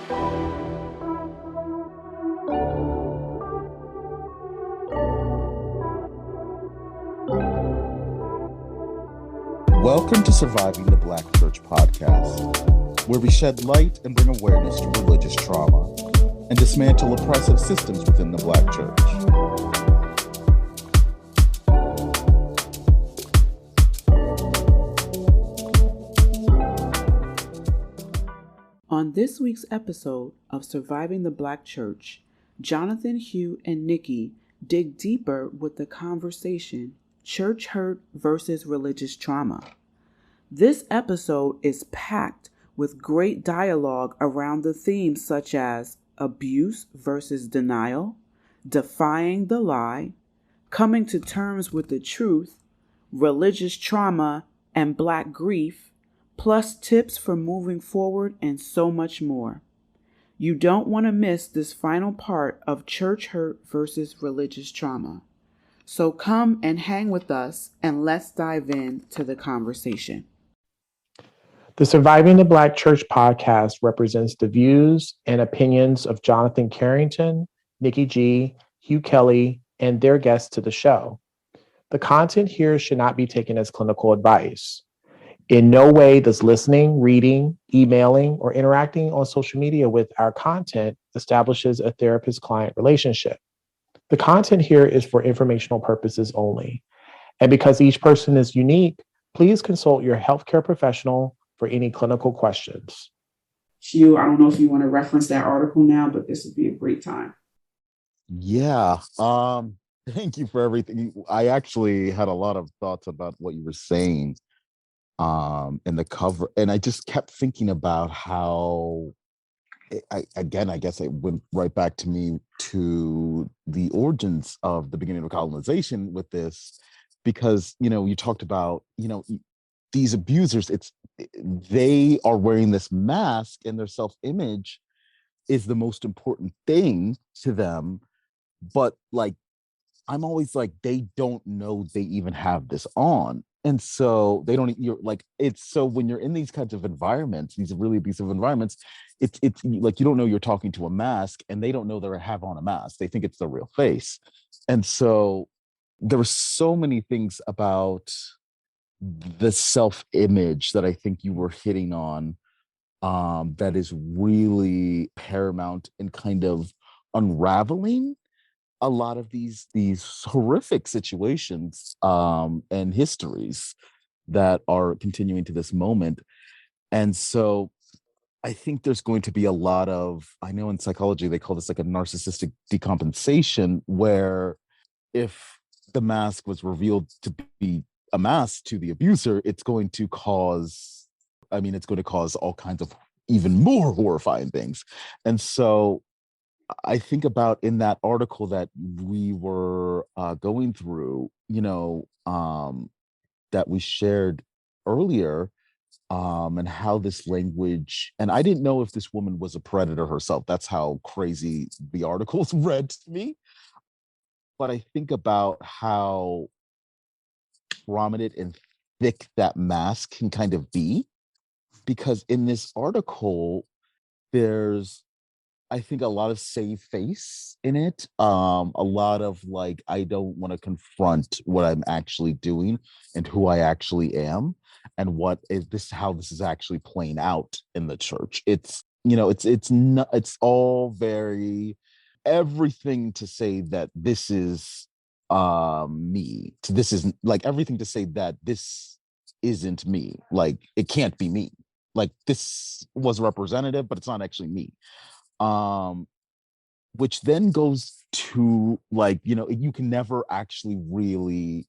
Welcome to Surviving the Black Church podcast, where we shed light and bring awareness to religious trauma and dismantle oppressive systems within the Black church. On this week's episode of Surviving the Black Church, Jonathon, Hugh, and Nikki dig deeper with the conversation, Church Hurt versus Religious Trauma. This episode is packed with great dialogue around the themes such as abuse versus denial, defying the lie, coming to terms with the truth, religious trauma, and Black grief, plus tips for moving forward and so much more. You don't want to miss this final part of Church Hurt versus Religious Trauma. So come and hang with us and let's dive into the conversation. The Surviving the Black Church podcast represents the views and opinions of Jonathon Carrington, Nikki G, Hugh Kelly, and their guests to the show. The content here should not be taken as clinical advice. In no way does listening, reading, emailing, or interacting on social media with our content establishes a therapist-client relationship. The content here is for informational purposes only. And because each person is unique, please consult your healthcare professional for any clinical questions. Hugh, I don't know if you want to reference that article now, but this would be a great time. Yeah. Thank you for everything. I actually had a lot of thoughts about what you were saying in the cover, and I just kept thinking about how I guess it went right back to me to the origins of the beginning of colonization with this, because you talked about these abusers, they are wearing this mask and their self-image is the most important thing to them, but I'm always like, they don't know they even have this on. And so they don't, so when you're in these kinds of environments, these really abusive environments, it's like, you don't know you're talking to a mask and they don't know they have on a mask. They think it's the real face. And so there were so many things about the self-image that I think you were hitting on that is really paramount in kind of unraveling a lot of these horrific situations and histories that are continuing to this moment. And so I think there's going to be a lot of, I know in psychology they call this like a narcissistic decompensation, where if the mask was revealed to be a mask to the abuser, it's going to cause all kinds of even more horrifying things. And so I think about in that article that we were going through, that we shared earlier, and how this language, and I didn't know if this woman was a predator herself. That's how crazy the articles read to me. But I think about how prominent and thick that mask can kind of be, because in this article, there's, I think, a lot of save face in it. A lot of I don't want to confront what I'm actually doing and who I actually am, and what is this, how this is actually playing out in the church. It's not, it's all very, everything to say that this is me, to this is everything to say that this isn't me, it can't be me, this was representative but it's not actually me, which then goes to you can never actually really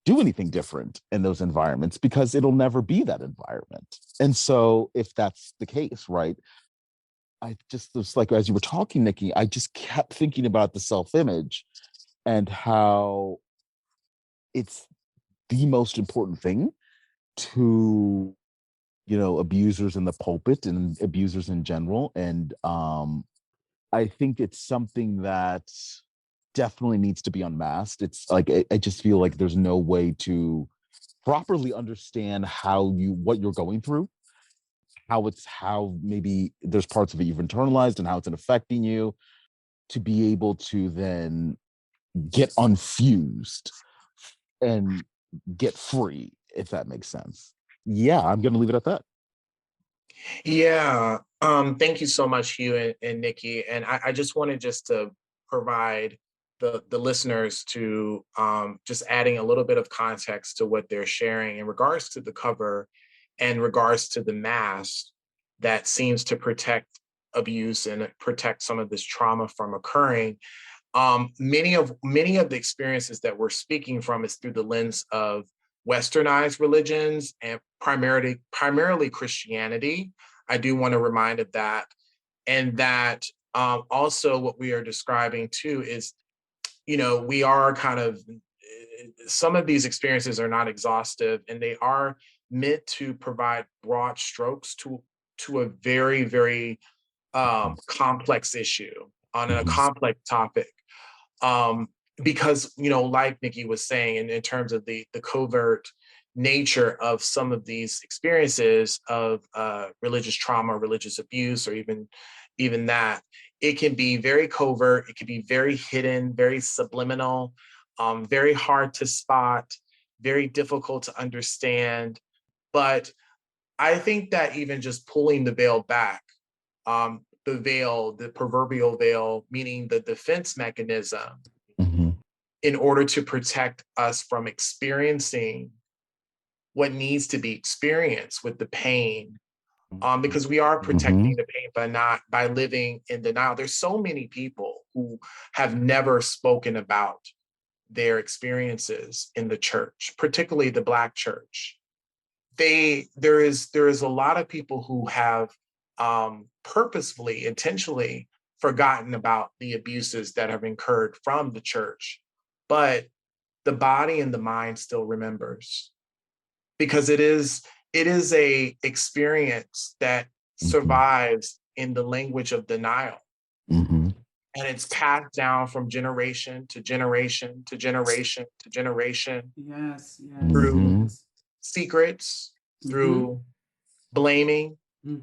do anything different in those environments because it'll never be that environment. And so if that's the case, right, I just was as you were talking, Nikki, I just kept thinking about the self-image and how it's the most important thing to abusers in the pulpit and abusers in general. And I think it's something that definitely needs to be unmasked. It's I just feel like there's no way to properly understand what you're going through how maybe there's parts of it you've internalized and how it's affecting you, to be able to then get unfused and get free, if that makes sense. Yeah, I'm going to leave it at that. Yeah. Thank you so much, Hugh and Nikki. And I just wanted just to provide the listeners to just adding a little bit of context to what they're sharing in regards to the cover and regards to the mask that seems to protect abuse and protect some of this trauma from occurring. Many of the experiences that we're speaking from is through the lens of Westernized religions and primarily Christianity. I do want to remind of that. And that also what we are describing too is, we are kind of, some of these experiences are not exhaustive, and they are meant to provide broad strokes to a very, very complex issue on a complex topic. Because, like Nikki was saying, in terms of the covert nature of some of these experiences of religious trauma, religious abuse, or even that, it can be very covert, it can be very hidden, very subliminal, very hard to spot, very difficult to understand. But I think that even just pulling the veil back, the veil, the proverbial veil, meaning the defense mechanism, in order to protect us from experiencing what needs to be experienced with the pain, because we are protecting the pain by living in denial. There's so many people who have never spoken about their experiences in the church, particularly the Black church. There is a lot of people who have purposefully, intentionally forgotten about the abuses that have incurred from the church, but the body and the mind still remembers, because it is a experience that survives in the language of denial. And it's passed down from generation to generation to generation to generation. Yes. Through secrets, through blaming,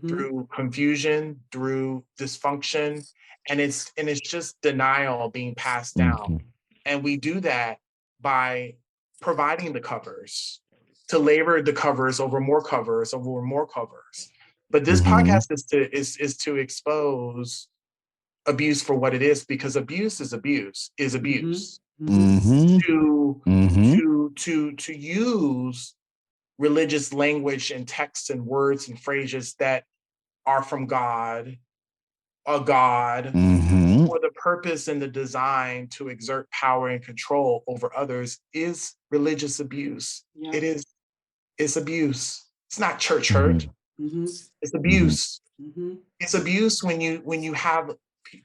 through confusion, through dysfunction, and it's just denial being passed down. And we do that by providing the covers, to labor the covers over more covers over more covers. But this podcast is to expose abuse for what it is, because abuse is abuse. To use religious language and texts and words and phrases that are from God, a God, for the purpose and the design to exert power and control over others is religious abuse. Yeah. It's abuse. It's not church hurt. It's abuse. It's abuse when you have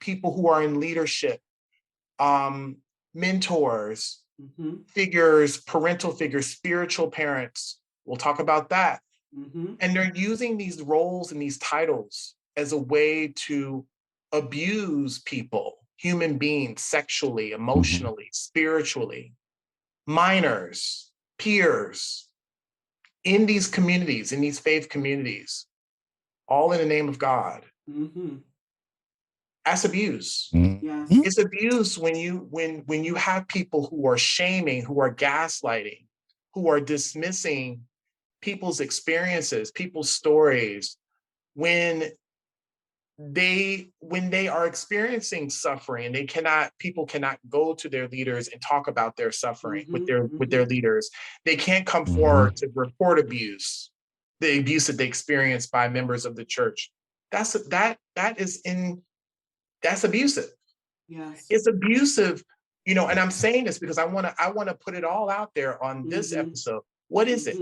people who are in leadership, mentors, figures, parental figures, spiritual parents. We'll talk about that. And they're using these roles and these titles as a way to abuse people, human beings, sexually, emotionally, spiritually, minors, peers, in these communities, in these faith communities, all in the name of God. That's abuse. Yes. It's abuse when you have people who are shaming, who are gaslighting, who are dismissing people's experiences, people's stories, when they are experiencing suffering. People cannot go to their leaders and talk about their suffering with their leaders. They can't come forward to report abuse, the abuse that they experienced by members of the church. That's abusive. Yes. It's abusive, and I'm saying this because I want to put it all out there on this episode. What is it?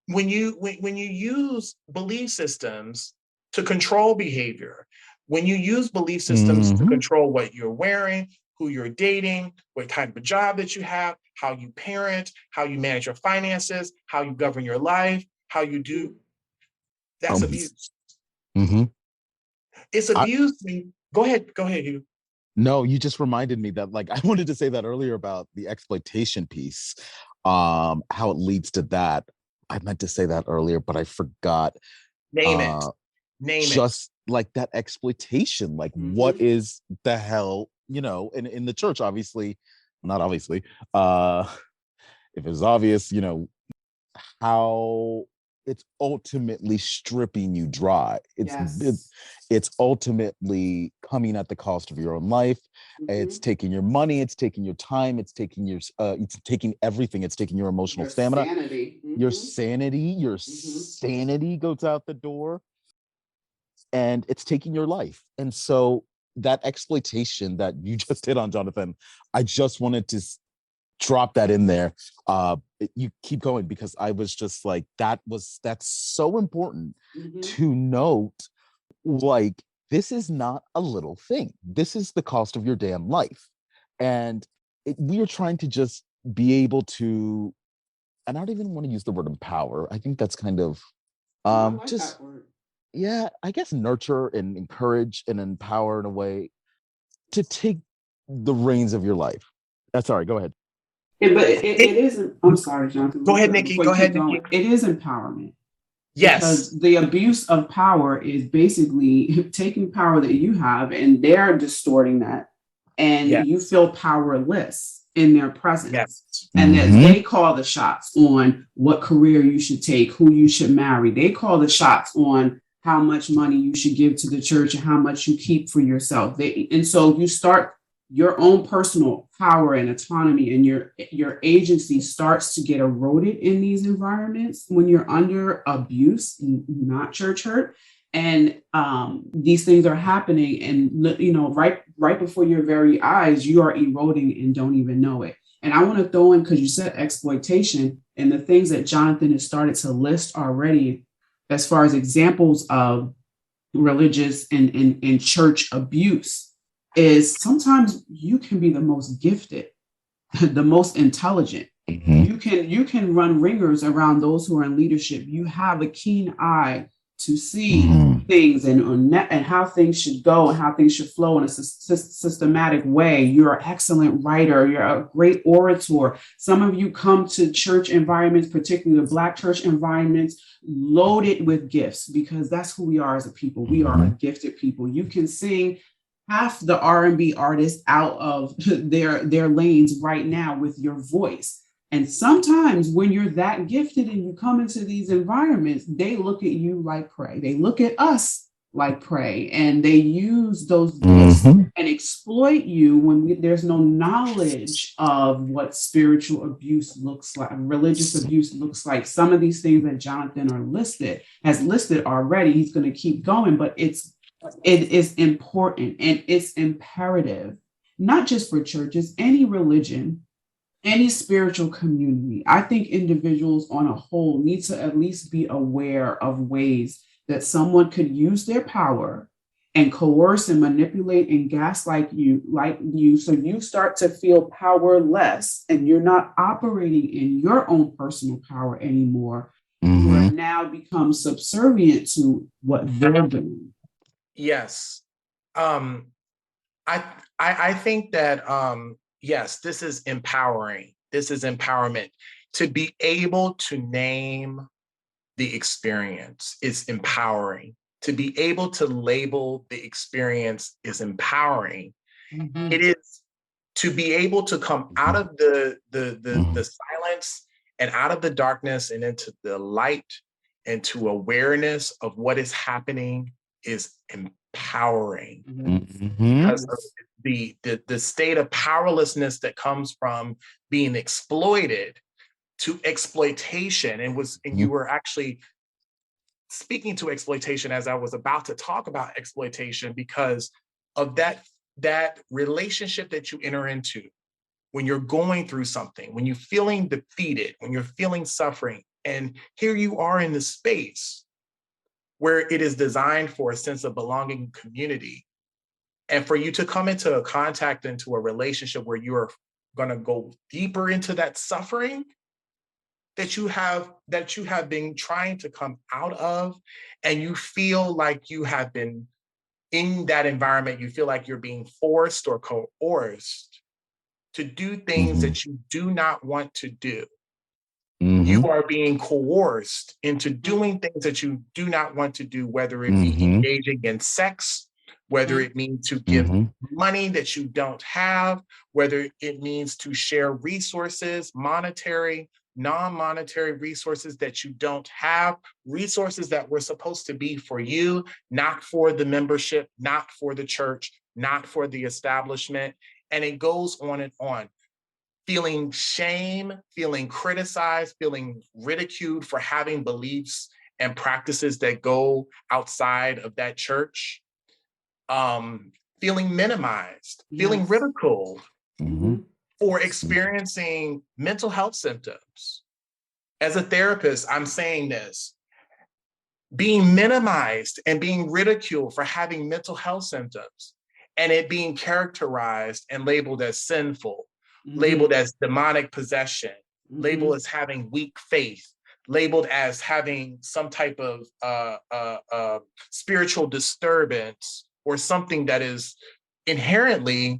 When you use belief systems to control behavior, when you use belief systems to control what you're wearing, who you're dating, what type of job that you have, how you parent, how you manage your finances, how you govern your life, how you do, that's abuse. It's abuse. Go ahead, Hugh. No, you just reminded me that, I wanted to say that earlier about the exploitation piece, how it leads to that. I meant to say that earlier, but I forgot. Name it. Name it. Just like that exploitation, like what is the hell, in the church, obviously, not obviously, if it's obvious, how it's ultimately stripping you dry. It's ultimately coming at the cost of your own life. It's taking your money, it's taking your time, it's taking everything. It's taking your emotional stamina, sanity. your sanity goes out the door, and it's taking your life. And so that exploitation that you just hit on, Jonathan, I just wanted to drop that in there. You keep going, because I was just like, that's so important to note. Like, this is not a little thing. This is the cost of your damn life. And we are trying to just be able to, and I don't even want to use the word empower. I think that's kind of I like that word. Yeah, I guess nurture and encourage and empower in a way to take the reins of your life. That's all right. Go ahead. But it isn't. I'm sorry, Jonathan. Go ahead, Nikki. Go ahead, Nikki. It is empowerment. Yes. Because the abuse of power is basically taking power that you have, and they're distorting that, and you feel powerless in their presence. Yes. And that they call the shots on what career you should take, who you should marry. They call the shots on how much money you should give to the church and how much you keep for yourself. And so you start your own personal power and autonomy, and your agency starts to get eroded in these environments when you're under abuse, not church hurt. And these things are happening, and right before your very eyes, you are eroding and don't even know it. And I want to throw in, because you said exploitation, and the things that Jonathan has started to list already as far as examples of religious and church abuse, is sometimes you can be the most gifted, the most intelligent. You can run ringers around those who are in leadership. You have a keen eye to see things and how things should go and how things should flow in a systematic way. You're an excellent writer. You're a great orator. Some of you come to church environments, particularly the Black church environments, loaded with gifts, because that's who we are as a people. We are a gifted people. You can sing half the R&B artists out of their lanes right now with your voice. And sometimes when you're that gifted and you come into these environments, they look at you like prey. They look at us like prey, and they use those gifts and exploit you when there's no knowledge of what spiritual abuse looks like, religious abuse looks like. Some of these things that Jonathan has listed already. He's going to keep going, but it is important and it's imperative, not just for churches, any religion, any spiritual community. I think individuals on a whole need to at least be aware of ways that someone could use their power and coerce and manipulate and gaslight you, so you start to feel powerless and you're not operating in your own personal power anymore. You are now become subservient to what they're doing. Yes. I think that yes, this is empowering. This is empowerment. To be able to name the experience is empowering. To be able to label the experience is empowering. It is to be able to come out of the silence and out of the darkness and into the light and to awareness of what is happening is empowering. Because of the state of powerlessness that comes from being exploited to exploitation. And you were actually speaking to exploitation as I was about to talk about exploitation, because of that relationship that you enter into when you're going through something, when you're feeling defeated, when you're feeling suffering. And here you are in this space where it is designed for a sense of belonging and community. And for you to come into a contact, into a relationship where you're going to go deeper into that suffering that you have been trying to come out of, and you feel like you have been in that environment, you feel like you're being forced or coerced to do things that you do not want to do. You Mm-hmm. are being coerced into doing things that you do not want to do, whether it be Mm-hmm. engaging in sex, whether it means to give Mm-hmm. money that you don't have, whether it means to share resources, monetary, non-monetary resources that you don't have, resources that were supposed to be for you, not for the membership, not for the church, not for the establishment. And it goes on and on. Feeling shame, feeling criticized, feeling ridiculed for having beliefs and practices that go outside of that church, feeling minimized, feeling ridiculed Mm-hmm. for experiencing mental health symptoms. As a therapist, I'm saying this, being minimized and being ridiculed for having mental health symptoms and it being characterized and labeled as sinful, labeled as demonic possession, labeled as having weak faith, labeled as having some type of spiritual disturbance or something that is inherently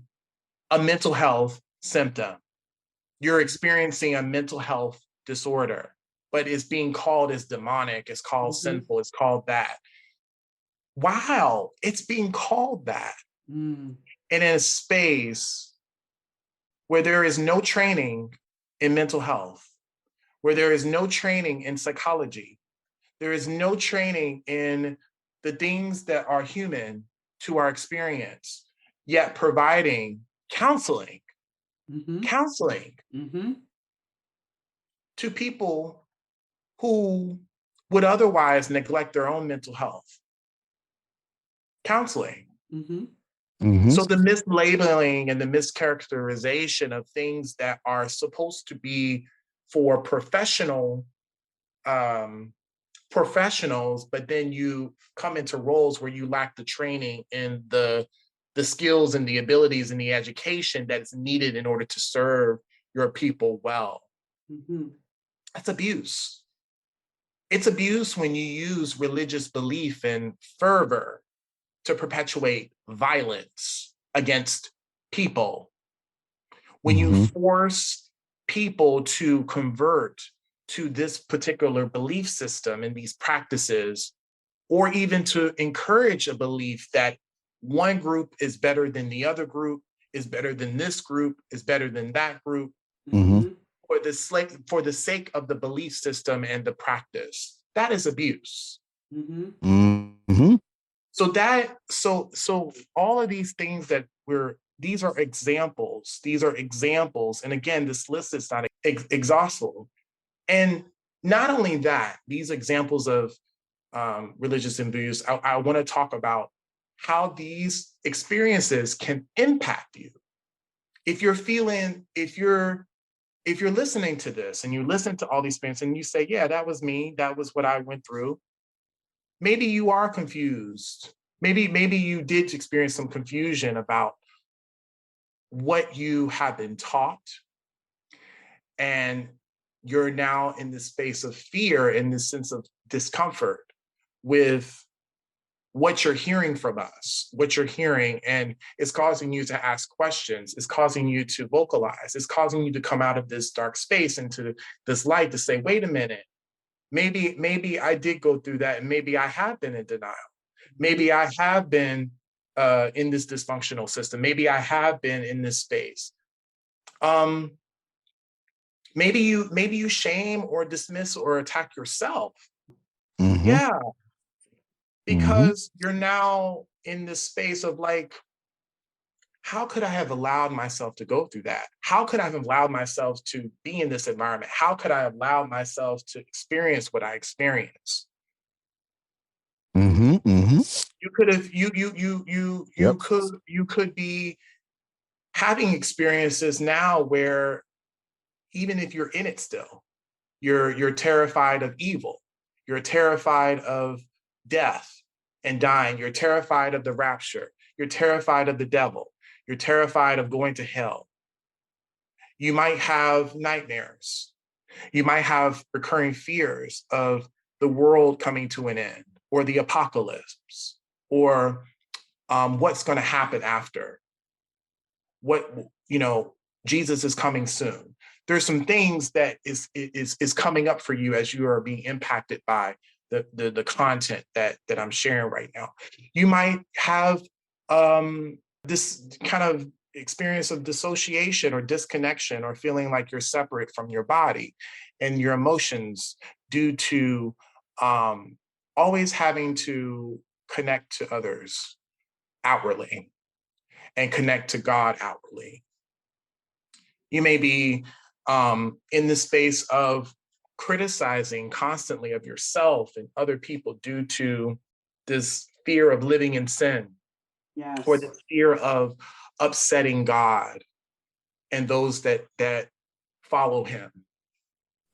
a mental health symptom. You're experiencing a mental health disorder, but it's being called as demonic, it's called sinful, it's called that. Wow, it's being called that. And in a space where there is no training in mental health, where there is no training in psychology, there is no training in the things that are human to our experience, yet providing counseling, counseling to people who would otherwise neglect their own mental health. Counseling. Mm-hmm. So the mislabeling and the mischaracterization of things that are supposed to be for professionals, but then you come into roles where you lack the training and the skills and the abilities and the education that is needed in order to serve your people well. That's abuse. It's abuse when you use religious belief and fervor to perpetuate violence against people. When you force people to convert to this particular belief system and these practices, or even to encourage a belief that one group is better than the other group, is better than this group, is better than that group, for the sake of the belief system and the practice, that is abuse. So all of these things that these are examples. And again, this list is not exhaustible. And not only that, these examples of religious abuse, I want to talk about how these experiences can impact you. If you're listening to this and you listen to all these experiences and you say, yeah, that was me, that was what I went through, maybe you are confused. Maybe you did experience some confusion about what you have been taught. And you're now in this space of fear, in this sense of discomfort with what you're hearing from us, what you're hearing, and it's causing you to ask questions, it's causing you to vocalize, it's causing you to come out of this dark space into this light to say, wait a minute, maybe I did go through that, and maybe I have been in denial. Maybe I have been in this dysfunctional system. Maybe I have been in this space. Maybe you shame or dismiss or attack yourself. Yeah, because you're now in this space of like, how could I have allowed myself to go through that? How could I have allowed myself to be in this environment? How could I have allowed myself to experience what I experienced? You could have you could be having experiences now where even if you're in it still, you're terrified of evil, you're terrified of death and dying, you're terrified of the rapture, you're terrified of the devil, you're terrified of going to hell. You might have nightmares. You might have recurring fears of the world coming to an end, or the apocalypse, or what's going to happen after. Jesus is coming soon. there's some things that is coming up for you as you are being impacted by the content that I'm sharing right now. You might have this kind of experience of dissociation or disconnection, or feeling like you're separate from your body and your emotions due to always having to connect to others outwardly and connect to God outwardly. You may be in the space of criticizing constantly of yourself and other people due to this fear of living in sin, or the fear of upsetting God and those that follow him.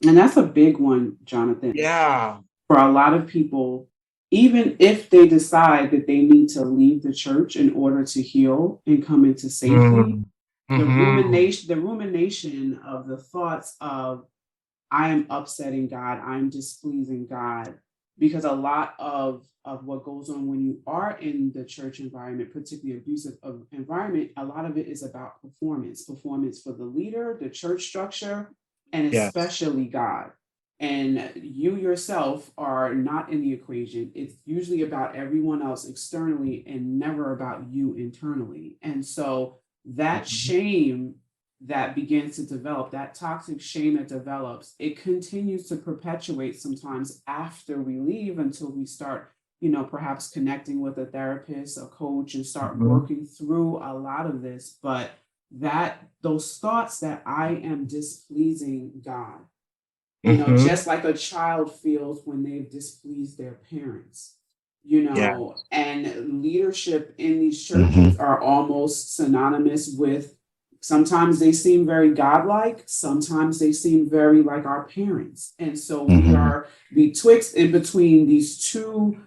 And that's a big one, Jonathan. Yeah. For a lot of people, even if they decide that they need to leave the church in order to heal and come into safety, the rumination of the thoughts of, I am upsetting God, I'm displeasing God, because a lot of what goes on when you are in the church environment, particularly abusive environment, a lot of it is about performance for the leader, the church structure, and especially God. And you yourself are not in the equation. It's usually about everyone else externally and never about you internally. And so that shame that begins to develop, that toxic shame that develops, it continues to perpetuate sometimes after we leave, until we start, perhaps connecting with a therapist, a coach, and start working through a lot of this. But those thoughts that I am displeasing God, just like a child feels when they've displeased their parents, and leadership in these churches are almost synonymous with, sometimes they seem very godlike, sometimes they seem very like our parents. And so we are betwixt in between these two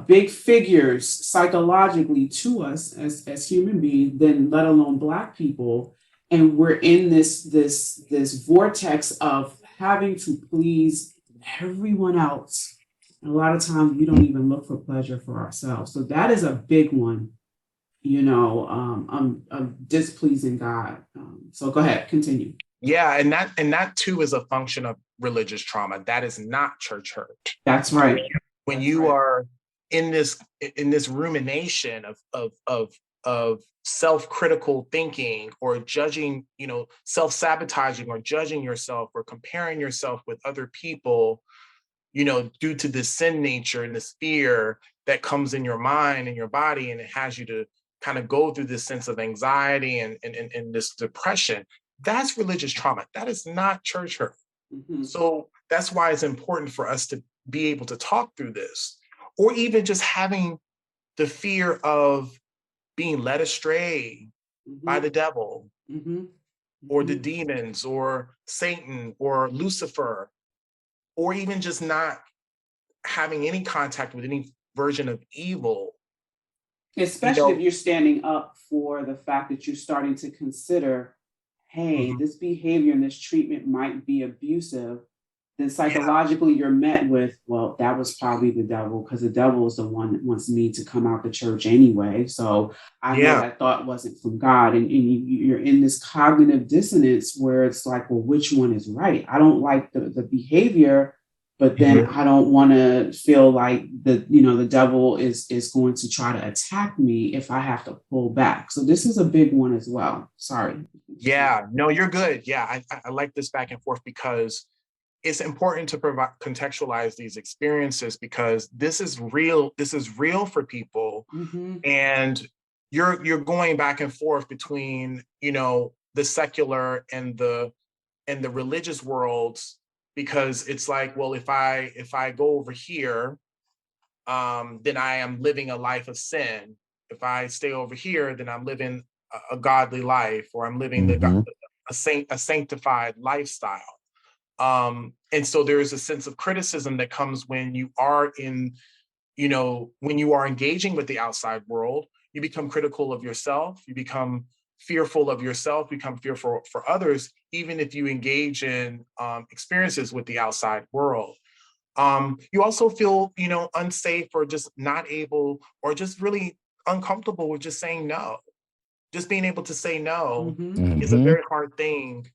big figures psychologically to us as human beings, then let alone Black people. And we're in this vortex of having to please everyone else. And a lot of times we don't even look for pleasure for ourselves. So that is a big one, I'm displeasing God. So go ahead, continue. Yeah, and that too is a function of religious trauma. That is not church hurt. That's right. When you are in this rumination of self-critical thinking, or judging, self-sabotaging, or judging yourself, or comparing yourself with other people, due to this sin nature and this fear that comes in your mind and your body, and it has you to kind of go through this sense of anxiety and this depression. That's religious trauma. That is not church hurt. So that's why it's important for us to be able to talk through this, or even just having the fear of being led astray by the devil, or the demons, or Satan, or Lucifer, or even just not having any contact with any version of evil. Especially if you're standing up for the fact that you're starting to consider, hey, this behavior and this treatment might be abusive, then psychologically you're met with, well, that was probably the devil, because the devil is the one that wants me to come out the church anyway. So I know that thought wasn't from God. And you're in this cognitive dissonance where it's like, well, which one is right? I don't like the behavior, but then I don't want to feel like the devil is going to try to attack me if I have to pull back. So this is a big one as well. Sorry. Yeah, no, you're good. Yeah, I like this back and forth, because it's important to contextualize these experiences, because this is real. This is real for people, and you're going back and forth between the secular and the religious worlds, because it's like, well, if I go over here, then I am living a life of sin. If I stay over here, then I'm living a godly life, or I'm living a sanctified lifestyle. And so there is a sense of criticism that comes when you are when you are engaging with the outside world. You become critical of yourself. You become fearful of yourself, become fearful for others, even if you engage in experiences with the outside world. You also feel, unsafe, or just not able, or just really uncomfortable with just saying no. Just being able to say no is a very hard thing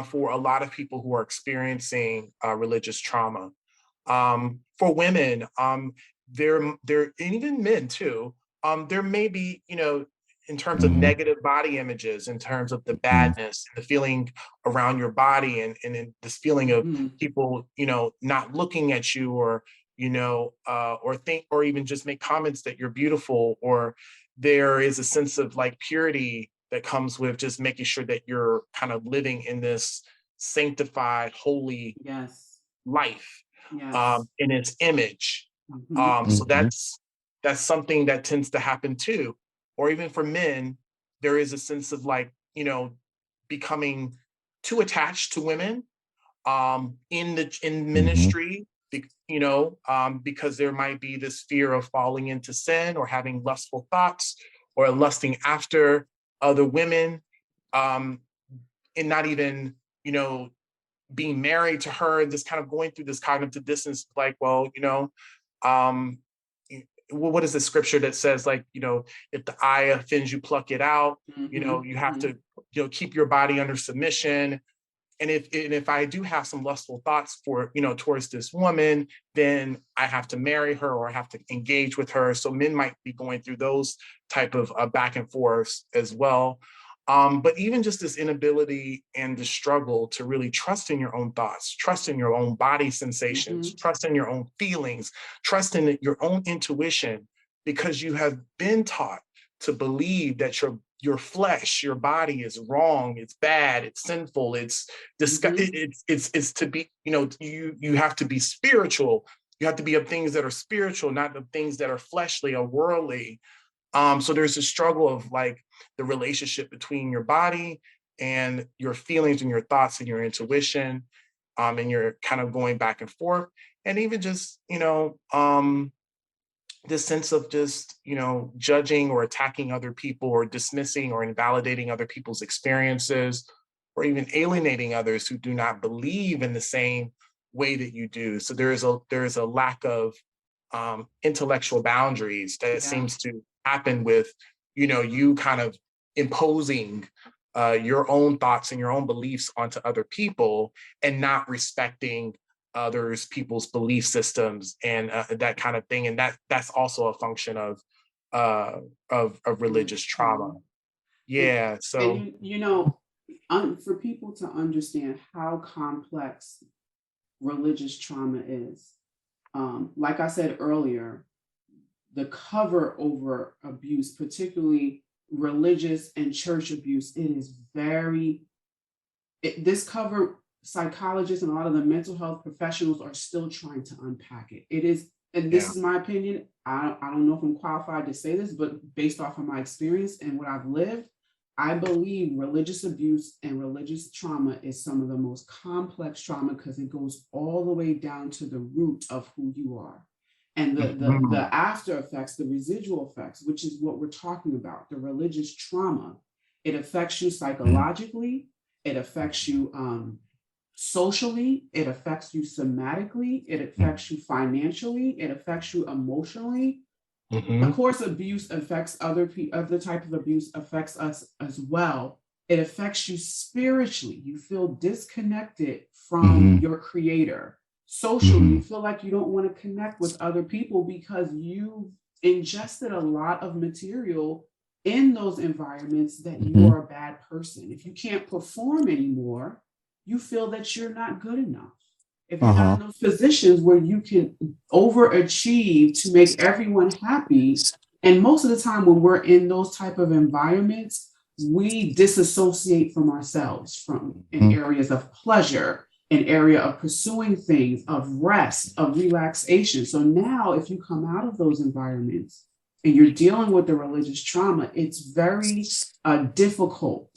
for a lot of people who are experiencing religious trauma. For women, there and even men too, there may be, in terms of negative body images, in terms of the badness, the feeling around your body, and this feeling of people, not looking at you, or or think, or even just make comments that you're beautiful, or there is a sense of like purity that comes with just making sure that you're kind of living in this sanctified, holy life, in its image. So that's something that tends to happen too. Or even for men, there is a sense of like, becoming too attached to women in ministry, because there might be this fear of falling into sin, or having lustful thoughts, or lusting after other women, and not even, being married to her, and just kind of going through this cognitive dissonance, like, well, what is the scripture that says, like, if the eye offends you, pluck it out. You have to, keep your body under submission. And if I do have some lustful thoughts for, towards this woman, then I have to marry her, or I have to engage with her. So men might be going through those type of back and forth as well. But even just this inability and the struggle to really trust in your own thoughts, trust in your own body sensations, trust in your own feelings, trust in your own intuition, because you have been taught to believe that your flesh, your body is wrong, it's bad, it's sinful, it's it's to be, you have to be spiritual. You have to be of things that are spiritual, not of things that are fleshly or worldly. So there's a struggle of like the relationship between your body and your feelings and your thoughts and your intuition, and you're kind of going back and forth, and even just this sense of just judging or attacking other people, or dismissing or invalidating other people's experiences, or even alienating others who do not believe in the same way that you do. So there is a lack of intellectual boundaries that seems to happen with you kind of imposing your own thoughts and your own beliefs onto other people, and not respecting others people's belief systems, and that kind of thing. And that's also a function of religious trauma. So for people to understand how complex religious trauma is, like I said earlier, the cover over abuse, particularly religious and church abuse, this cover, psychologists and a lot of the mental health professionals are still trying to unpack it. It is, and this is my opinion. I don't know if I'm qualified to say this, but based off of my experience and what I've lived, I believe religious abuse and religious trauma is some of the most complex trauma, because it goes all the way down to the root of who you are. And the after effects, the residual effects, which is what we're talking about, the religious trauma, it affects you psychologically, it affects you socially, it affects you somatically, it affects you financially, it affects you emotionally. Of course, abuse affects other people. The type of abuse affects us as well. It affects you spiritually. You feel disconnected from your creator. Socially, you feel like you don't want to connect with other people because you ingested a lot of material in those environments that you are a bad person. If you can't perform anymore, you feel that you're not good enough. If you're not in those positions where you can overachieve to make everyone happy, and most of the time when we're in those type of environments, we disassociate from ourselves, from in areas of pleasure, an area of pursuing things, of rest, of relaxation. So now if you come out of those environments and you're dealing with the religious trauma, it's very difficult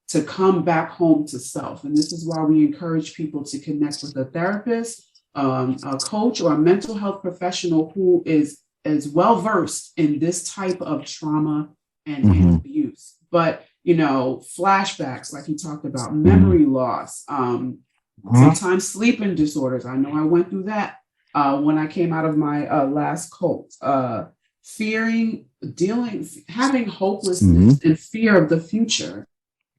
to come back home to self. And this is why we encourage people to connect with a therapist, a coach, or a mental health professional who is well-versed in this type of trauma and abuse. But, flashbacks, like you talked about, memory loss, sometimes sleeping disorders. I know I went through that when I came out of my last cult. Having hopelessness and fear of the future.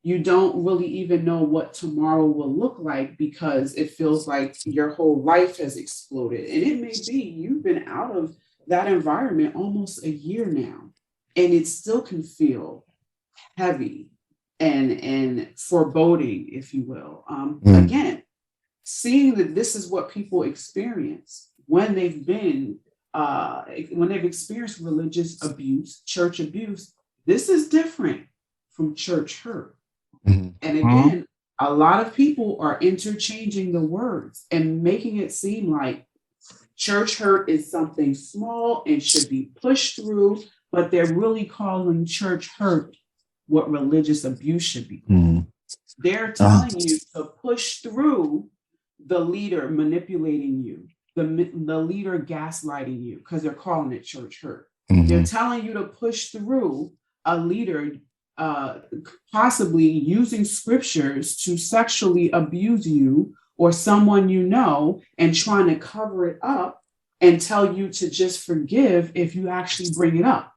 You don't really even know what tomorrow will look like because it feels like your whole life has exploded. And it may be you've been out of that environment almost a year now, and it still can feel heavy and foreboding, if you will. Again, seeing that this is what people experience when they've experienced religious abuse, church abuse. This is different from church hurt. And again, a lot of people are interchanging the words and making it seem like church hurt is something small and should be pushed through, but they're really calling church hurt what religious abuse should be called. They're telling you to push through the leader manipulating you, the leader gaslighting you, because they're calling it church hurt. They're telling you to push through a leader possibly using scriptures to sexually abuse you or someone you know and trying to cover it up and tell you to just forgive if you actually bring it up.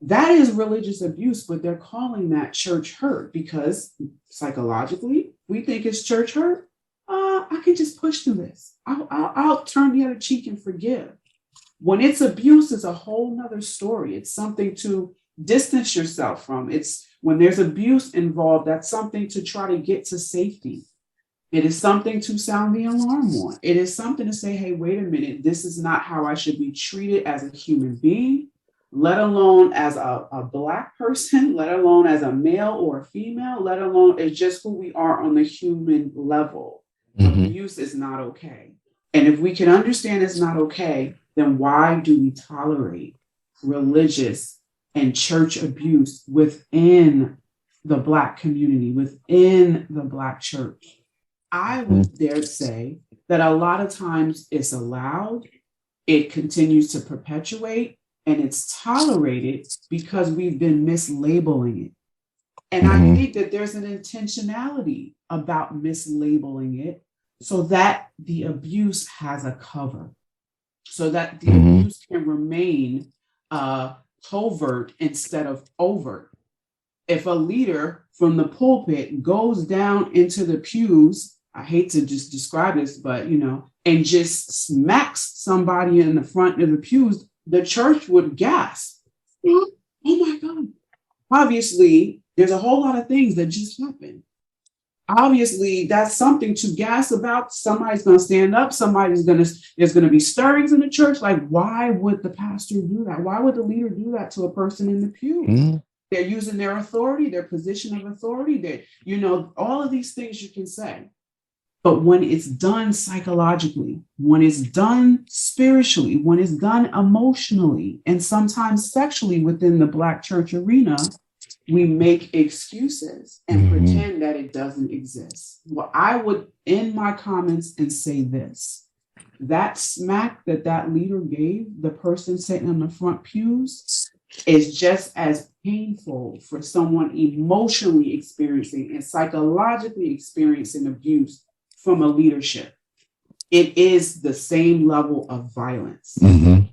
That is religious abuse, but they're calling that church hurt because psychologically we think it's church hurt. I can just push through this. I'll turn the other cheek and forgive. When it's abuse, it's a whole nother story. It's something to distance yourself from. It's when there's abuse involved, that's something to try to get to safety. It is something to sound the alarm on. It is something to say, hey, wait a minute, this is not how I should be treated as a human being, let alone as a Black person, let alone as a male or a female, let alone as just who we are on the human level. Abuse is not okay. And if we can understand it's not okay, then why do we tolerate religious and church abuse within the Black community, within the Black church? I would dare say that a lot of times it's allowed, it continues to perpetuate, and it's tolerated because we've been mislabeling it. And I think that there's an intentionality about mislabeling it so that the abuse has a cover, so that the abuse can remain covert instead of overt. If a leader from the pulpit goes down into the pews, I hate to just describe this, but and just smacks somebody in the front of the pews, the church would gasp. Oh my God. Obviously, there's a whole lot of things that just happened. Obviously, that's something to gas about. Somebody's going to stand up. There's going to be stirrings in the church. Like, why would the pastor do that? Why would the leader do that to a person in the pew? They're using their authority, their position of authority. All of these things you can say. But when it's done psychologically, when it's done spiritually, when it's done emotionally, and sometimes sexually within the Black church arena, we make excuses and pretend that it doesn't exist. Well, I would end my comments and say this. That smack that leader gave the person sitting on the front pews is just as painful for someone emotionally experiencing and psychologically experiencing abuse from a leadership. It is the same level of violence.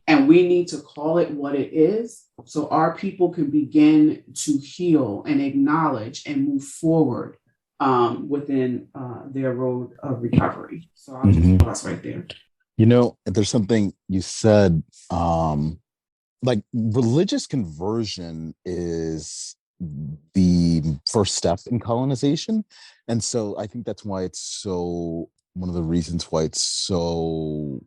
And we need to call it what it is so our people can begin to heal and acknowledge and move forward within their road of recovery. So I'll just pause right there. There's something you said, like religious conversion is the first step in colonization. And so I think that's why one of the reasons why it's so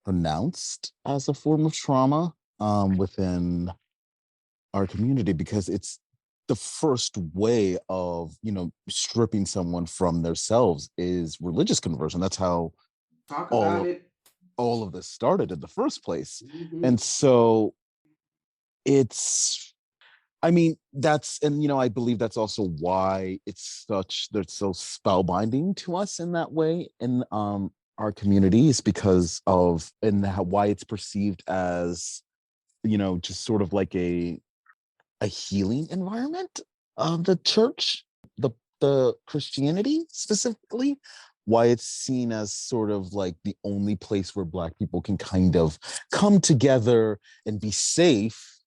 pronounced as a form of trauma within our community, because it's the first way of stripping someone from themselves is religious conversion. That's how all of this started in the first place. And so I believe that's also why it's so spellbinding to us in that way in our communities, because of why it's perceived as just sort of like a healing environment of the church, the Christianity specifically, why it's seen as sort of like the only place where Black people can kind of come together and be safe.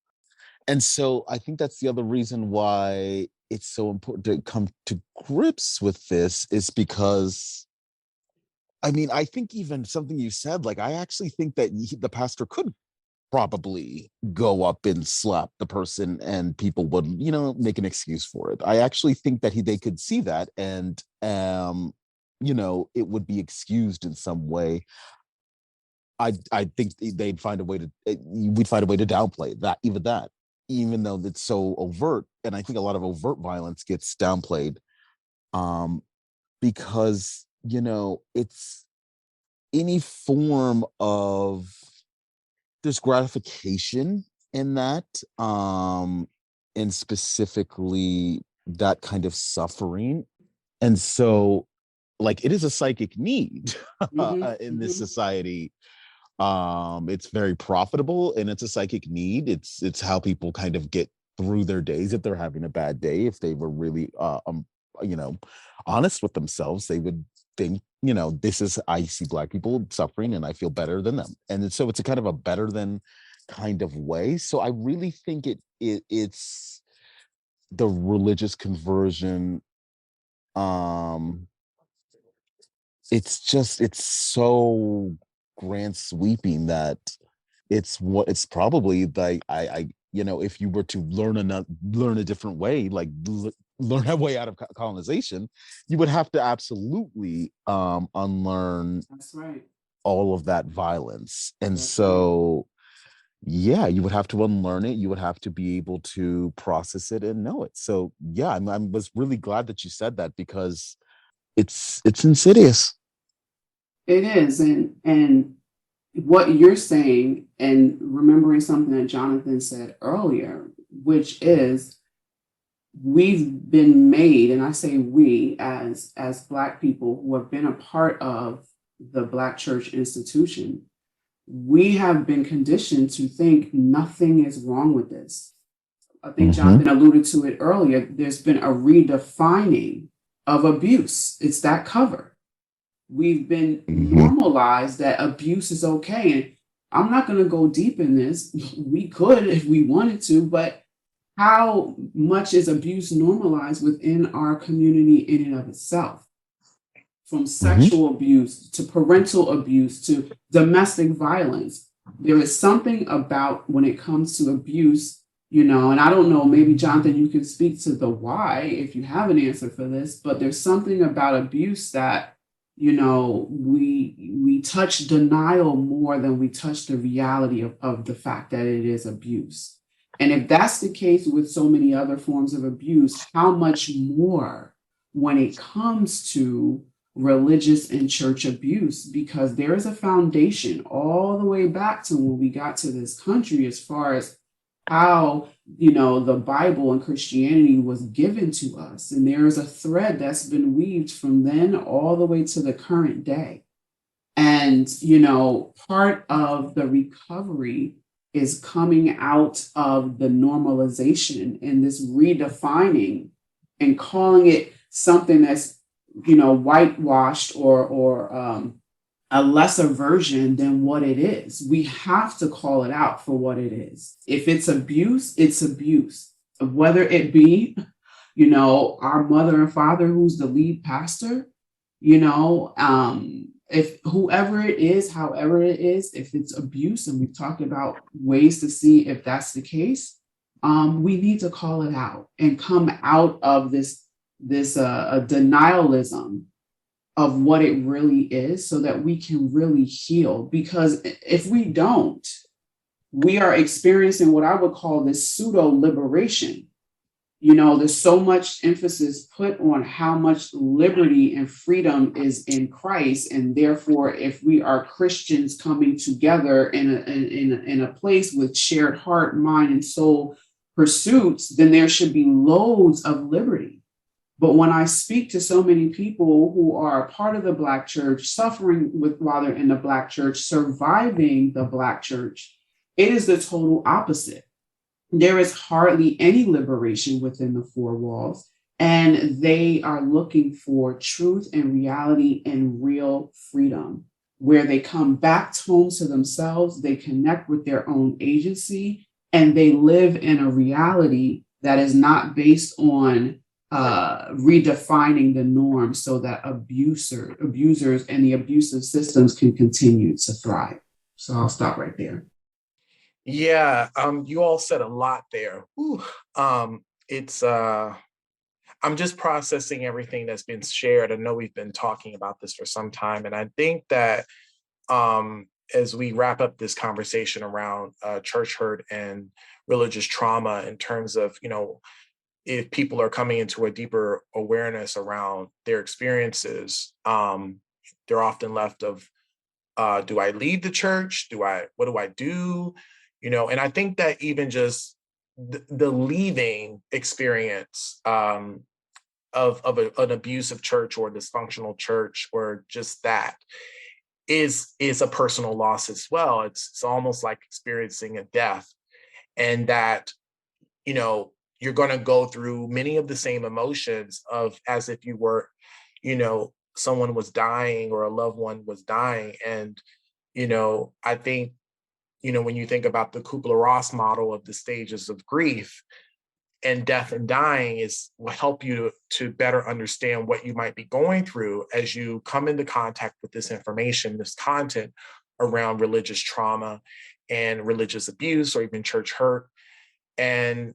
And so I think that's the other reason why it's so important to come to grips with this, is because I mean, I think even something you said, like, I actually think that the pastor could probably go up and slap the person and people would, make an excuse for it. I actually think that they could see that, and it would be excused in some way. I think they'd find a way to we'd find a way to downplay that, even though it's so overt. And I think a lot of overt violence gets downplayed, um because it's any form of, there's gratification in that, and specifically that kind of suffering. And so, like, it is a psychic need in this society. It's very profitable, and it's a psychic need. It's how people kind of get through their days. If they're having a bad day, if they were really you know honest with themselves, they would think, this is, I see Black people suffering and I feel better than them. And so it's a kind of a better than kind of way. So I really think it's the religious conversion. um it's so grand sweeping that it's probably like, if you were to learn a different way, like learn a way out of colonization, you would have to absolutely unlearn That's right. all of that violence. And That's right. so, yeah, you would have to unlearn it. You would have to be able to process it and know it. So yeah, I was really glad that you said that, because it's insidious. It is, and what you're saying, and remembering something that Jonathan said earlier, which is we've been made, and I say we as Black people who have been a part of the Black church institution, we have been conditioned to think nothing is wrong with this. I think Jonathan alluded to it earlier. There's been a redefining of abuse. It's that cover. We've been normalized that abuse is okay. And I'm not going to go deep in this. We could if we wanted to, but how much is abuse normalized within our community in and of itself? From sexual abuse to parental abuse to domestic violence. There is something about when it comes to abuse, and I don't know, maybe Jonathan, you can speak to the why if you have an answer for this, but there's something about abuse that, we touch denial more than we touch the reality of the fact that it is abuse. And if that's the case with so many other forms of abuse, how much more when it comes to religious and church abuse? Because there is a foundation all the way back to when we got to this country, as far as how the Bible and Christianity was given to us, and there is a thread that's been weaved from then all the way to the current day. And part of the recovery is coming out of the normalization and this redefining and calling it something that's whitewashed or a lesser version than what it is. We have to call it out for what it is. If it's abuse, it's abuse. Whether it be, our mother and father who's the lead pastor, if whoever it is, however it is, if it's abuse, and we've talked about ways to see if that's the case, we need to call it out and come out of this denialism of what it really is, so that we can really heal. Because if we don't, we are experiencing what I would call this pseudo liberation. There's so much emphasis put on how much liberty and freedom is in Christ, and therefore, if we are Christians coming together in a place with shared heart, mind, and soul pursuits, then there should be loads of liberty. But when I speak to so many people who are a part of the Black church, suffering while they're in the Black church, surviving the Black church, it is the total opposite. There is hardly any liberation within the four walls, and they are looking for truth and reality and real freedom, where they come back home to themselves, they connect with their own agency, and they live in a reality that is not based on redefining the norm so that abusers and the abusive systems can continue to thrive. So I'll stop right there. Yeah, you all said a lot there. Whew. It's I'm just processing everything that's been shared. I know we've been talking about this for some time, and I think that as we wrap up this conversation around church hurt and religious trauma, in terms of, if people are coming into a deeper awareness around their experiences, they're often left of, do I leave the church? What do I do? And I think that even just the leaving experience, of an abusive church or dysfunctional church, or just that is a personal loss as well. It's almost like experiencing a death, and that, you're going to go through many of the same emotions of as if you were, someone was dying or a loved one was dying. And, I think, when you think about the Kubler-Ross model of the stages of grief, and death and dying will help you to better understand what you might be going through as you come into contact with this information, this content around religious trauma and religious abuse, or even church hurt. And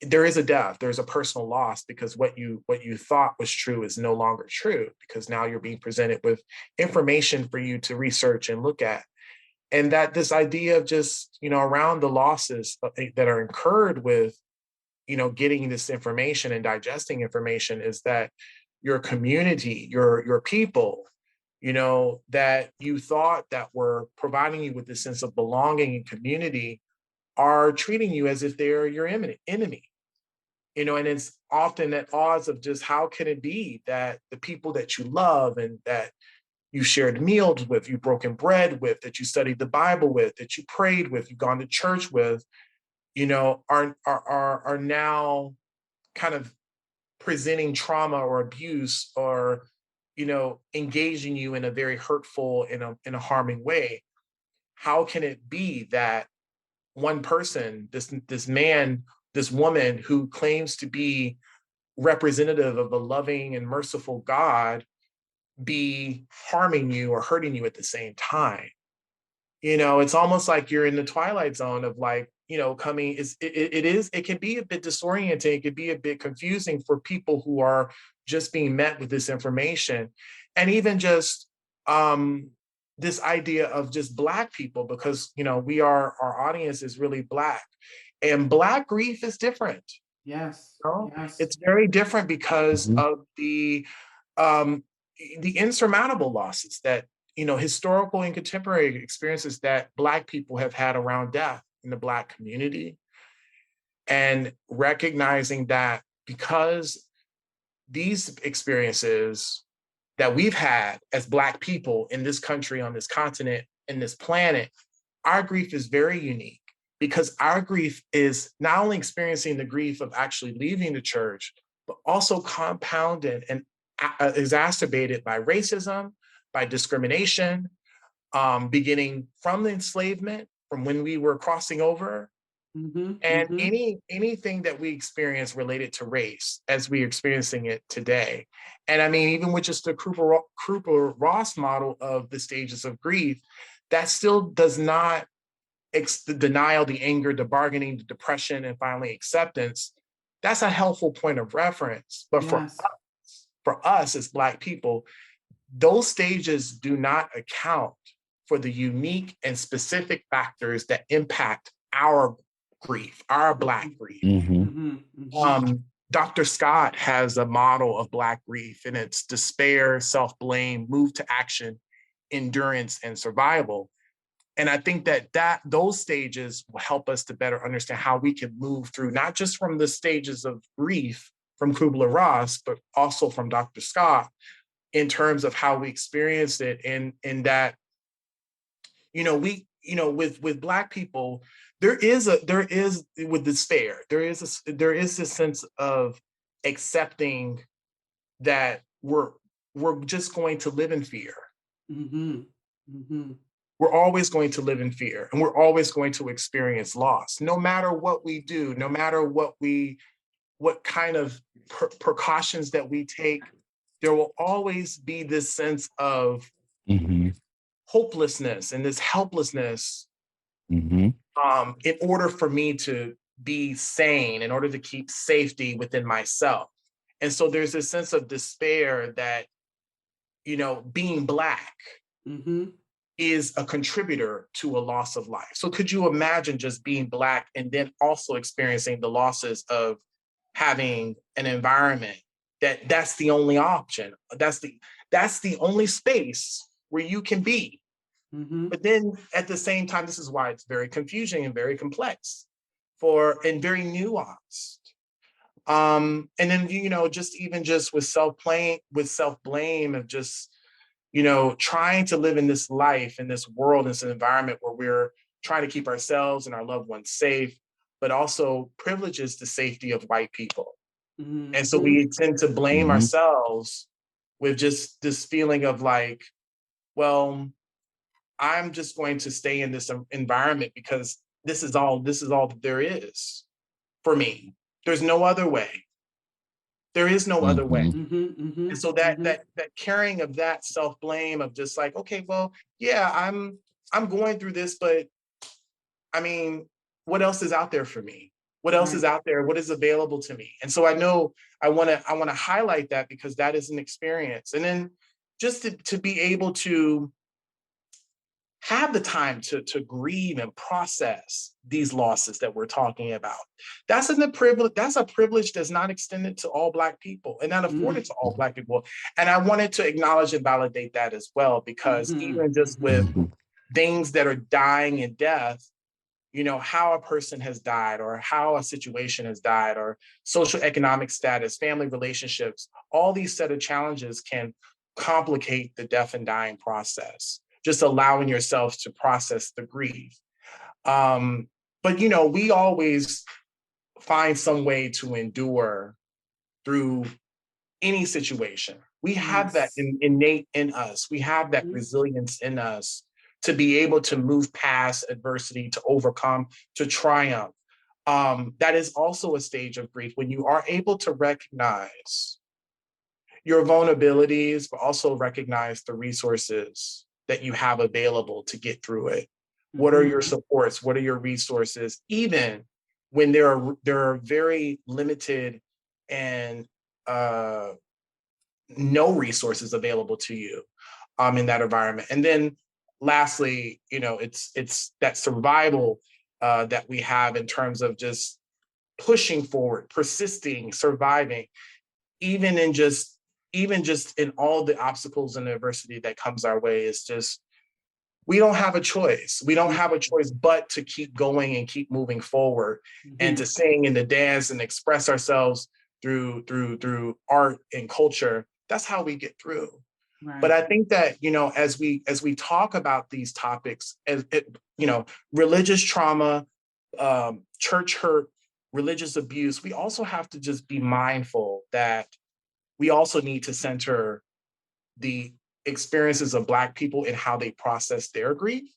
there is a death, there's a personal loss, because what you thought was true is no longer true, because now you're being presented with information for you to research and look at. And that this idea of just, around the losses that are incurred with, getting this information and digesting information, is that your community, your people, that you thought that were providing you with this sense of belonging and community, are treating you as if they're your enemy. And it's often at odds of just, how can it be that the people that you love and that you shared meals with, you broken bread with, that you studied the Bible with, that you prayed with, you've gone to church with, are now kind of presenting trauma or abuse, or, engaging you in a very hurtful, in a harming way. How can it be that one person, this man, this woman who claims to be representative of a loving and merciful God, be harming you or hurting you at the same time? It's almost like you're in the twilight zone of, like, coming is it can be a bit disorienting. It could be a bit confusing for people who are just being met with this information. And even just this idea of just Black people, because our audience is really Black, and Black grief is different. Yes. Yes. It's very different because Mhm. of um, the insurmountable losses that, historical and contemporary experiences that Black people have had around death in the Black community. And recognizing that, because these experiences that we've had as Black people in this country, on this continent, in this planet, our grief is very unique, because our grief is not only experiencing the grief of actually leaving the church, but also compounded and exacerbated by racism, by discrimination, beginning from the enslavement, from when we were crossing over, Mm-hmm. and Mm-hmm. anything that we experience related to race as we're experiencing it today. And I mean, even with just the Krupa-Ross model of the stages of grief, that still does not the denial, the anger, the bargaining, the depression, and finally acceptance. That's a helpful point of reference. But Yes. for us as Black people, those stages do not account for the unique and specific factors that impact our grief, our Black grief. Mhm. Mm-hmm. Mm-hmm. Dr. Scott has a model of Black grief, and it's despair, self-blame, move to action, endurance, and survival. And I think that those stages will help us to better understand how we can move through, not just from the stages of grief from Kubler-Ross, but also from Dr. Scott, in terms of how we experience it. And that, with Black people, there is with despair, there is this sense of accepting that we're just going to live in fear. Mm-hmm. Mm-hmm. we're always going to live in fear, and we're always going to experience loss, no matter what we do, no matter what kind of precautions that we take. There will always be this sense of hopelessness and this helplessness, in order for me to be sane, in order to keep safety within myself. And so there's this sense of despair that, being Black is a contributor to a loss of life. So could you imagine just being Black and then also experiencing the losses of having an environment that's the only option. That's the only space where you can be. But then at the same time, this is why it's very confusing and very complex and very nuanced. And then, just with self-blame of just, trying to live in this life, in this world, in this environment where we're trying to keep ourselves and our loved ones safe, but also privileges the safety of white people. And so we tend to blame ourselves with just this feeling of like, well, I'm just going to stay in this environment because this is all that there is for me. There's no other way. There is no other way. And so that carrying of that self-blame of just like, okay, well, yeah, I'm going through this, but I mean, what else is out there for me? What else is out there? What is available to me? And so I know I want to highlight that because that is an experience. And then just to be able to have the time to grieve and process these losses that we're talking about. That's a privilege that's not extended to all Black people and not afforded to all Black people. And I wanted to acknowledge and validate that as well, because even just with things that are dying in death, how a person has died or how a situation has died or social economic status, family relationships, all these set of challenges can complicate the death and dying process, just allowing yourself to process the grief. But, we always find some way to endure through any situation. We have that innate in us. We have that resilience in us to be able to move past adversity, to overcome, to triumph. That is also a stage of grief when you are able to recognize your vulnerabilities, but also recognize the resources that you have available to get through it. What are your supports? What are your resources? Even when there are very limited and no resources available to you in that environment. And then lastly, it's that survival that we have in terms of just pushing forward, persisting, surviving, even just in all the obstacles and adversity that comes our way. Is just, we don't have a choice. We don't have a choice but to keep going and keep moving forward and to sing and to dance and express ourselves through art and culture. That's how we get through. Right. But I think that, as we talk about these topics, religious trauma, church hurt, religious abuse, we also have to just be mindful that we also need to center the experiences of Black people and how they process their grief,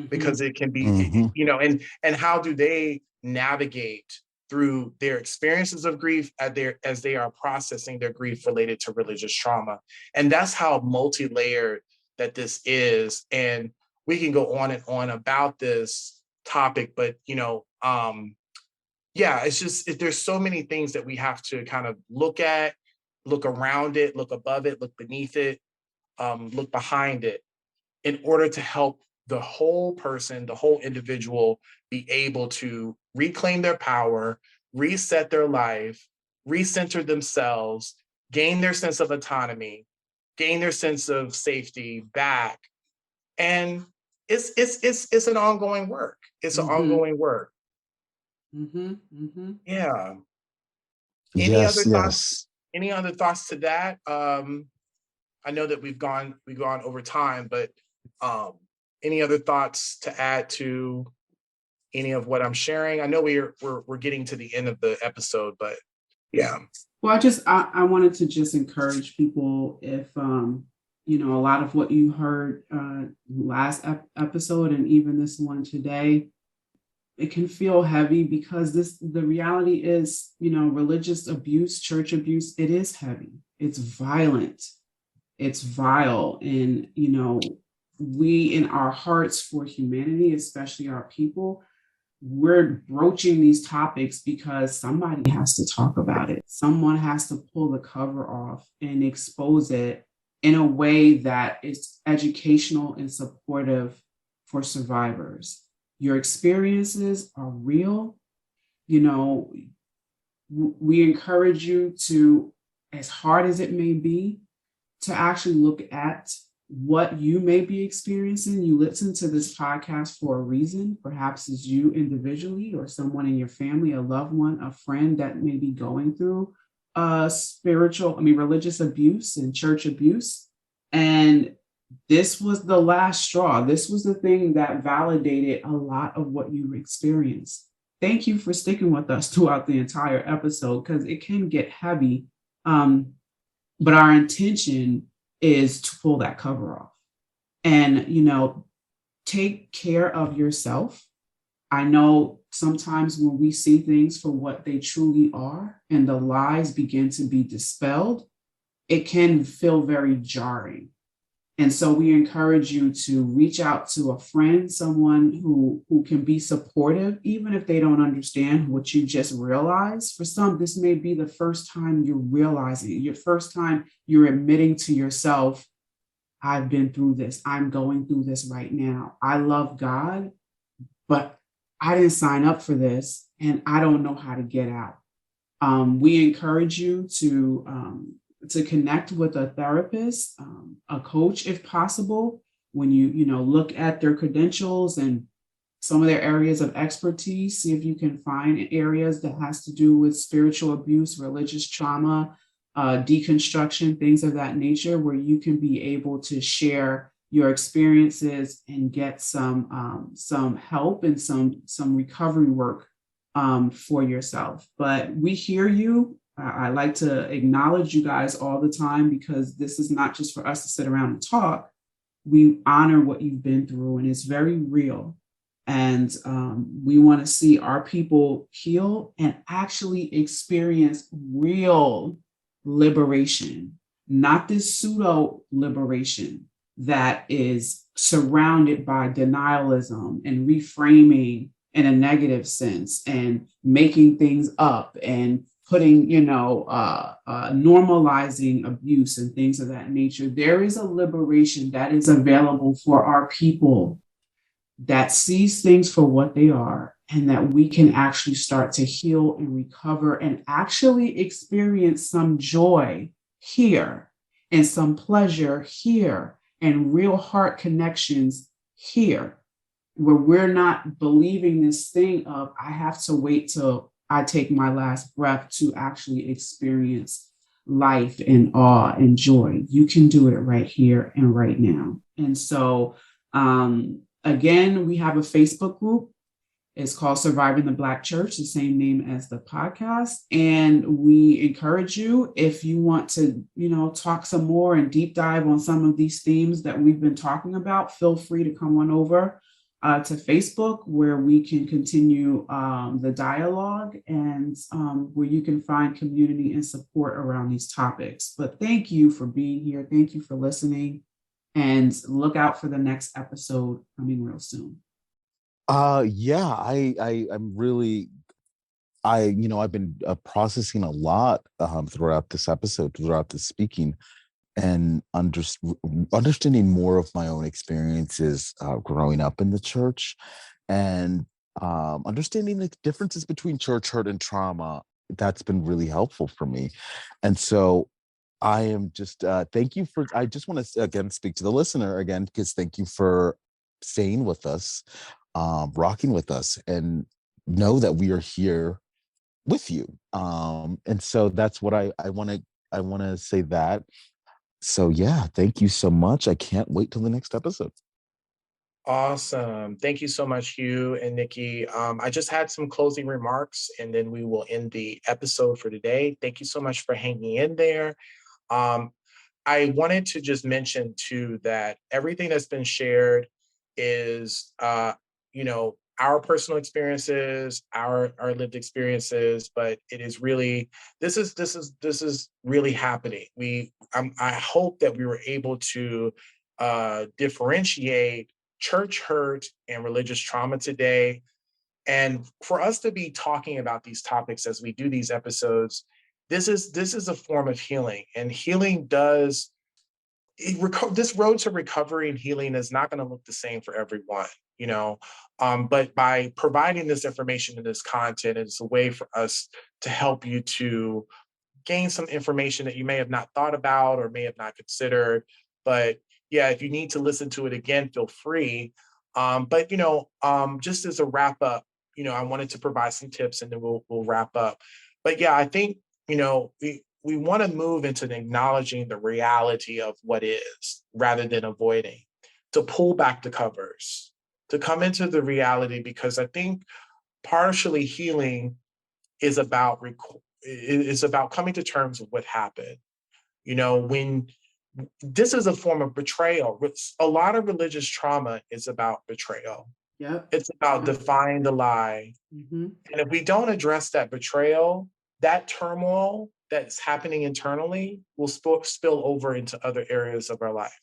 because it can be, and how do they navigate through their experiences of grief as they are processing their grief related to religious trauma. And that's how multi-layered that this is. And we can go on and on about this topic, but it's just, there's so many things that we have to kind of look at, look around it, look above it, look beneath it, look behind it, in order to help the whole person, the whole individual, be able to reclaim their power, reset their life, recenter themselves, gain their sense of autonomy, gain their sense of safety back. And it's an ongoing work. It's an ongoing work. Yeah. Any other thoughts? Any other thoughts to that? I know that we've gone over time, but any other thoughts to add to any of what I'm sharing? I know we're getting to the end of the episode, but yeah. Well, I wanted to just encourage people, if a lot of what you heard last episode and even this one today, it can feel heavy because the reality is, religious abuse, church abuse, it is heavy. It's violent. It's vile. And, we in our hearts for humanity, especially our people, we're broaching these topics because somebody has to talk about it. Someone has to pull the cover off and expose it in a way that is educational and supportive for survivors. Your experiences are real. You know, we encourage you to, as hard as it may be, to actually look at what you may be experiencing. You listen to this podcast for a reason. Perhaps it's you individually or someone in your family, a loved one, a friend that may be going through religious abuse and church abuse. And this was the last straw. This was the thing that validated a lot of what you experienced. Thank you for sticking with us throughout the entire episode because it can get heavy. But our intention is to pull that cover off and, take care of yourself. I know sometimes when we see things for what they truly are and the lies begin to be dispelled, it can feel very jarring. And so we encourage you to reach out to a friend, someone who can be supportive, even if they don't understand what you just realized. For some, this may be the first time you're realizing it, your first time you're admitting to yourself, I've been through this. I'm going through this right now. I love God, but I didn't sign up for this and I don't know how to get out. We encourage you to connect with a therapist, a coach, if possible, when you look at their credentials and some of their areas of expertise, see if you can find areas that has to do with spiritual abuse, religious trauma, deconstruction, things of that nature, where you can be able to share your experiences and get some help and some recovery work for yourself. But we hear you. I like to acknowledge you guys all the time because this is not just for us to sit around and talk. We honor what you've been through, and it's very real. And we want to see our people heal and actually experience real liberation, not this pseudo liberation that is surrounded by denialism and reframing in a negative sense and making things up and putting, normalizing abuse and things of that nature. There is a liberation that is available for our people that sees things for what they are and that we can actually start to heal and recover and actually experience some joy here and some pleasure here and real heart connections here, where we're not believing this thing of I have to wait till I take my last breath to actually experience life and awe and joy. You can do it right here and right now. And so, again, we have a Facebook group. It's called Surviving the Black Church, the same name as the podcast. And we encourage you, if you want to, talk some more and deep dive on some of these themes that we've been talking about, feel free to come on over to Facebook, where we can continue the dialogue and where you can find community and support around these topics. But thank you for being here. Thank you for listening. And look out for the next episode coming real soon. Yeah, I'm really, I've been processing a lot throughout this episode, throughout this speaking, and understanding more of my own experiences growing up in the church, and understanding the differences between church hurt and trauma. That's been really helpful for me. And so I am just thank you for, I just want to again speak to the listener again, because thank you for staying with us, rocking with us, and know that we are here with you. And so that's what I want to say that. So yeah, thank you so much. I can't wait till the next episode. Awesome. Thank you so much, Hugh and Nikki. I just had some closing remarks and then we will end the episode for today. Thank you so much for hanging in there. Um, I wanted to just mention too that everything that's been shared is, our personal experiences, our lived experiences, but it is really this is really happening. I hope that we were able to differentiate church hurt and religious trauma today, and for us to be talking about these topics as we do these episodes. This is a form of healing, and healing does this road to recovery and healing is not going to look the same for everyone, you know. But by providing this information and this content, it's a way for us to help you to gain some information that you may have not thought about or may have not considered. But yeah, if you need to listen to it again, feel free. But just as a wrap up, I wanted to provide some tips, and then we'll wrap up. But yeah, I think we want to move into acknowledging the reality of what is rather than avoiding, to pull back the covers, to come into the reality, because I think partially healing is about coming to terms with what happened. When this is a form of betrayal. A lot of religious trauma is about betrayal. Yep. It's about defying the lie. Mm-hmm. And if we don't address that betrayal, that turmoil that's happening internally will spill over into other areas of our life.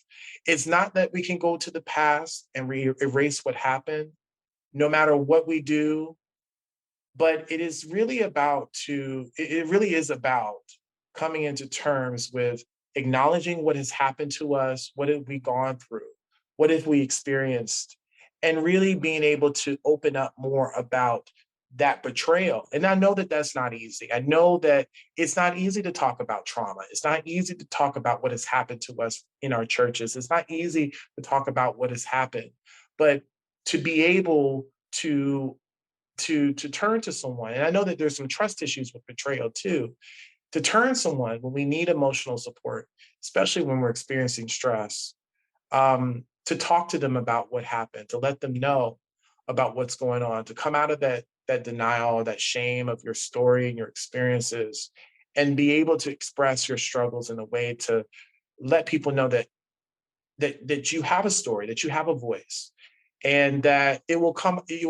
It's not that we can go to the past and erase what happened, no matter what we do, but it really is about coming into terms with acknowledging what has happened to us, what have we gone through, what have we experienced, and really being able to open up more about that betrayal. And I know that that's not easy. I know that it's not easy to talk about trauma. It's not easy to talk about what has happened to us in our churches. It's not easy to talk about what has happened, but to be able to turn to someone. And I know that there's some trust issues with betrayal too. To turn someone when we need emotional support, especially when we're experiencing stress, to talk to them about what happened, to let them know about what's going on, to come out of that denial, that shame of your story and your experiences, and be able to express your struggles in a way to let people know that you have a story, that you have a voice, and that it will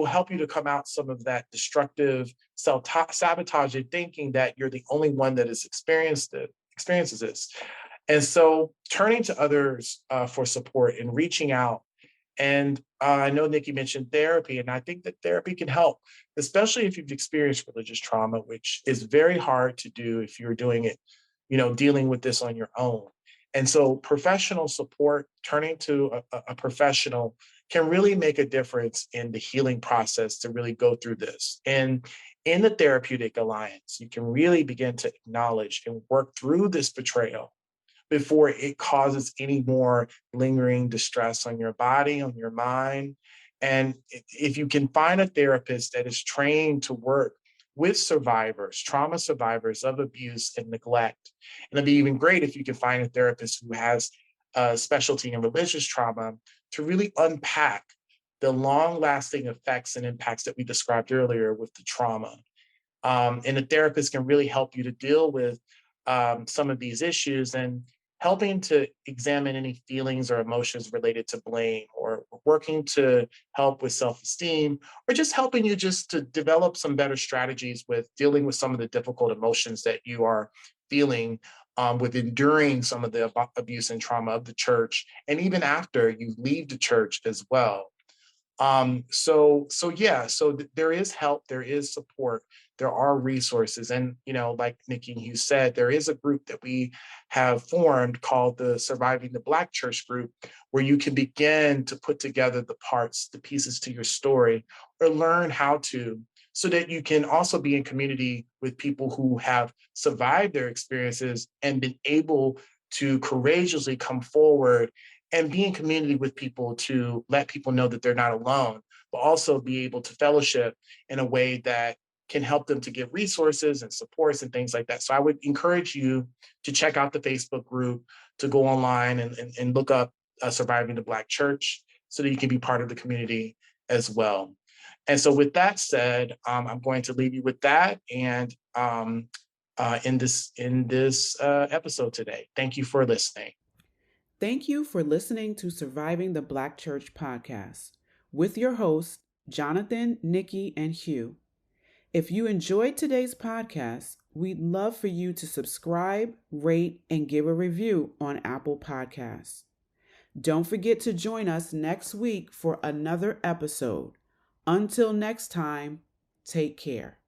help you to come out some of that destructive self-sabotaging thinking that you're the only one that has experiences this. And so turning to others for support and reaching out. And I know Nikki mentioned therapy, and I think that therapy can help, especially if you've experienced religious trauma, which is very hard to do if you're doing it, dealing with this on your own. And so professional support, turning to a professional, can really make a difference in the healing process to really go through this. And in the Therapeutic Alliance, you can really begin to acknowledge and work through this betrayal before it causes any more lingering distress on your body, on your mind. And if you can find a therapist that is trained to work with survivors, trauma survivors of abuse and neglect, and it'd be even great if you can find a therapist who has a specialty in religious trauma to really unpack the long-lasting effects and impacts that we described earlier with the trauma. And a therapist can really help you to deal with some of these issues, and helping to examine any feelings or emotions related to blame, or working to help with self-esteem, or just helping you just to develop some better strategies with dealing with some of the difficult emotions that you are feeling with enduring some of the abuse and trauma of the church, and even after you leave the church as well. There is help, there is support, there are resources. And, like Nikki and Hugh said, there is a group that we have formed called the Surviving the Black Church group, where you can begin to put together the parts, the pieces to your story, or learn how to, so that you can also be in community with people who have survived their experiences and been able to courageously come forward and be in community with people to let people know that they're not alone, but also be able to fellowship in a way that can help them to get resources and supports and things like that. So I would encourage you to check out the Facebook group, to go online and look up Surviving the Black Church, so that you can be part of the community as well. And so with that said, I'm going to leave you with that. And in this episode today. Thank you for listening. Thank you for listening to Surviving the Black Church podcast with your hosts, Jonathon, Nikki, and Hugh. If you enjoyed today's podcast, we'd love for you to subscribe, rate, and give a review on Apple Podcasts. Don't forget to join us next week for another episode. Until next time, take care.